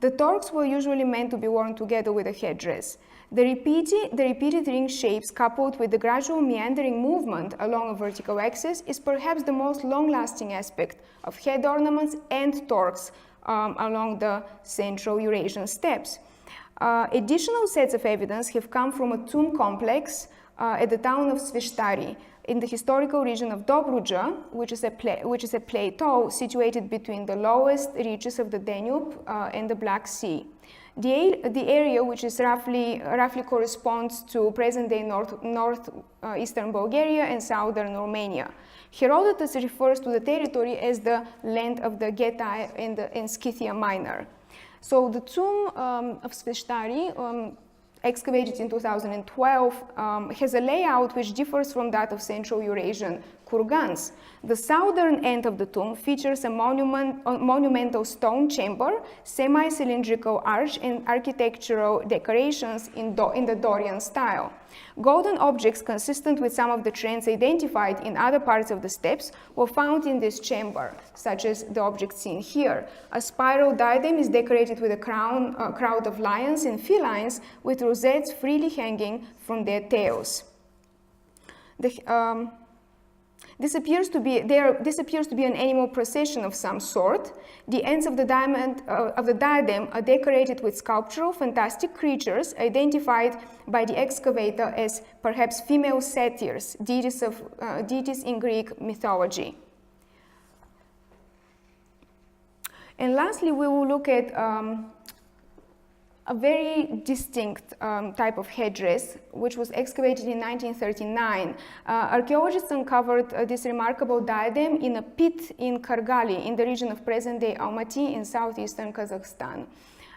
The torques were usually meant to be worn together with a headdress. The repeated ring shapes coupled with the gradual meandering movement along a vertical axis is perhaps the most long-lasting aspect of head ornaments and torques along the central Eurasian steppes. Additional sets of evidence have come from a tomb complex at the town of Sveshtari in the historical region of Dobruja, which is a plateau situated between the lowest reaches of the Danube and the Black Sea. The area, which is roughly corresponds to present-day northeastern Bulgaria and southern Romania. Herodotus refers to the territory as the land of the Getae and Scythia Minor. So the tomb of Sveshtari, excavated in 2012, has a layout which differs from that of Central Eurasian kurgans. The southern end of the tomb features a monumental stone chamber, semi-cylindrical arch, and architectural decorations in the Dorian style. Golden objects consistent with some of the trends identified in other parts of the steppes were found in this chamber, such as the object seen here. A spiral diadem is decorated with a crowd of lions and felines with rosettes freely hanging from their tails. This appears to be an animal procession of some sort. The ends of the diadem are decorated with sculptural fantastic creatures identified by the excavator as perhaps female satyrs, deities in Greek mythology. And lastly, we will look at a very distinct type of headdress, which was excavated in 1939. Archaeologists uncovered this remarkable diadem in a pit in Kargali, in the region of present-day Almaty in southeastern Kazakhstan.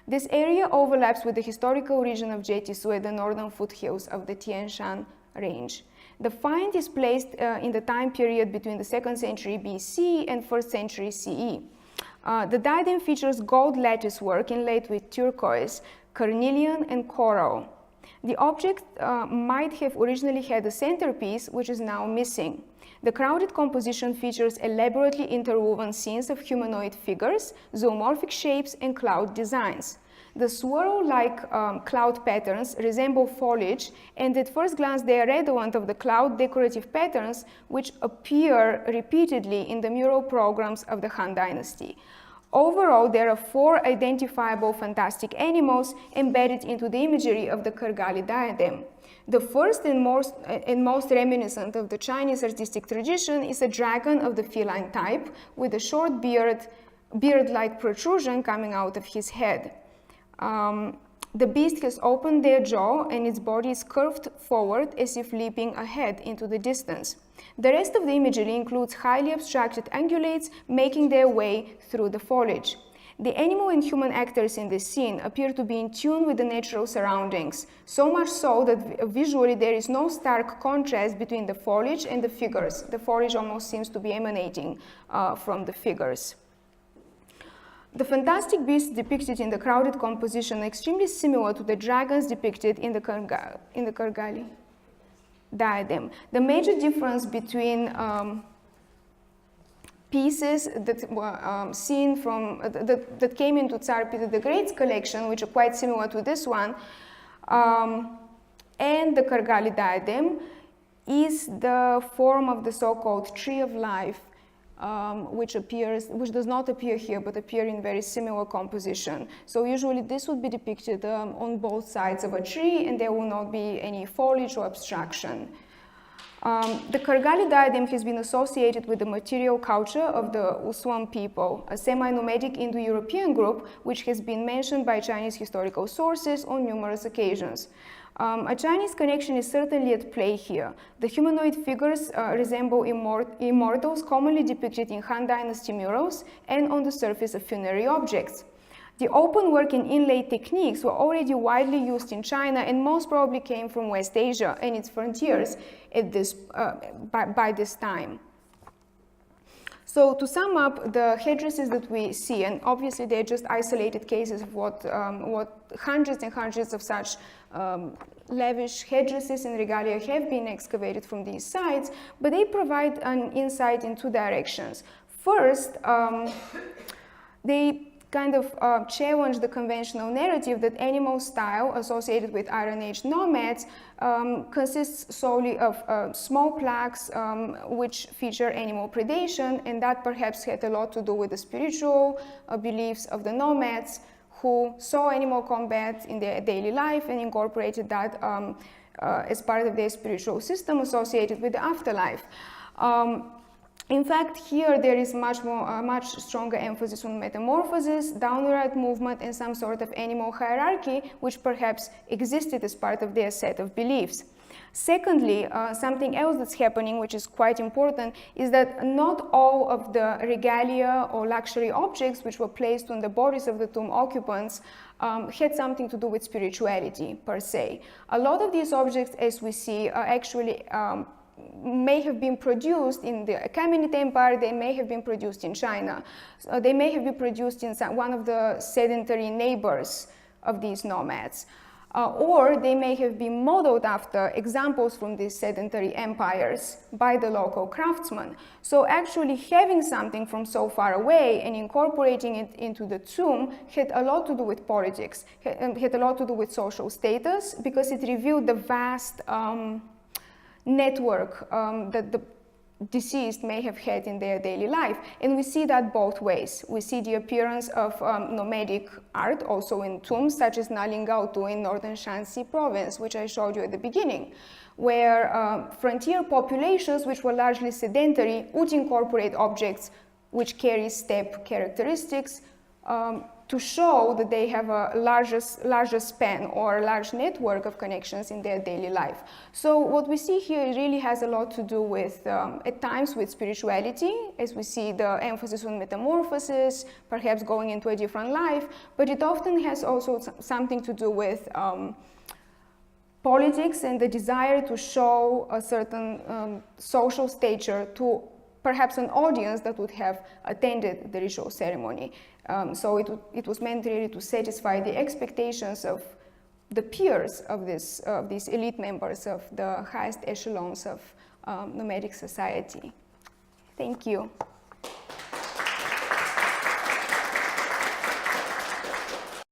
This area overlaps with the historical region of Jetisu at the northern foothills of the Tian Shan range. The find is placed in the time period between the 2nd century BC and 1st century CE. The diadem features gold lattice work inlaid with turquoise, carnelian, and coral. The object might have originally had a centerpiece, which is now missing. The crowded composition features elaborately interwoven scenes of humanoid figures, zoomorphic shapes, and cloud designs. The swirl-like cloud patterns resemble foliage, and at first glance they are redolent of the cloud decorative patterns which appear repeatedly in the mural programs of the Han Dynasty. Overall, there are 4 identifiable fantastic animals embedded into the imagery of the Kargali diadem. The first and most reminiscent of the Chinese artistic tradition is a dragon of the feline type with a short beard-like protrusion coming out of his head. The beast has opened their jaw and its body is curved forward as if leaping ahead into the distance. The rest of the imagery includes highly abstracted ungulates making their way through the foliage. The animal and human actors in this scene appear to be in tune with the natural surroundings, so much so that visually there is no stark contrast between the foliage and the figures. The foliage almost seems to be emanating from the figures. The fantastic beasts depicted in the crowded composition are extremely similar to the dragons depicted in the Kargali diadem. The major difference between pieces that were seen from that came into Tsar Peter the Great's collection, which are quite similar to this one, and the Kargali diadem, is the form of the so-called tree of life, which does not appear here, but appear in very similar composition. So usually this would be depicted on both sides of a tree, and there will not be any foliage or abstraction. The Kargali diadem has been associated with the material culture of the Usuan people, a semi-nomadic Indo-European group which has been mentioned by Chinese historical sources on numerous occasions. A Chinese connection is certainly at play here. The humanoid figures resemble immortals commonly depicted in Han Dynasty murals and on the surface of funerary objects. The open work and inlay techniques were already widely used in China and most probably came from West Asia and its frontiers at by this time. So to sum up, the headdresses that we see, and obviously they're just isolated cases of what hundreds and hundreds of such lavish headdresses and regalia have been excavated from these sites, but they provide an insight in two directions. First, they kind of challenge the conventional narrative that animal style associated with Iron Age nomads consists solely of small plaques which feature animal predation, and that perhaps had a lot to do with the spiritual beliefs of the nomads who saw animal combat in their daily life and incorporated that as part of their spiritual system associated with the afterlife. In fact, here there is much stronger emphasis on metamorphosis, downward movement, and some sort of animal hierarchy, which perhaps existed as part of their set of beliefs. Secondly, something else that's happening, which is quite important, is that not all of the regalia or luxury objects which were placed on the bodies of the tomb occupants had something to do with spirituality, per se. A lot of these objects, as we see, are actually may have been produced in the Achaemenid Empire, they may have been produced in China. They may have been produced in one of the sedentary neighbors of these nomads. Or they may have been modeled after examples from these sedentary empires by the local craftsmen. So actually having something from so far away and incorporating it into the tomb had a lot to do with politics, had a lot to do with social status, because it revealed the vast network that the deceased may have had in their daily life. And we see that both ways. We see the appearance of nomadic art also in tombs, such as Nalingautu in northern Shanxi province, which I showed you at the beginning, where frontier populations, which were largely sedentary, would incorporate objects which carry steppe characteristics to show that they have a larger span or a large network of connections in their daily life. So what we see here really has a lot to do with, at times, with spirituality, as we see the emphasis on metamorphosis, perhaps going into a different life, but it often has also something to do with politics and the desire to show a certain social stature to perhaps an audience that would have attended the ritual ceremony. So it was meant really to satisfy the expectations of the peers of these elite members of the highest echelons of nomadic society. Thank you.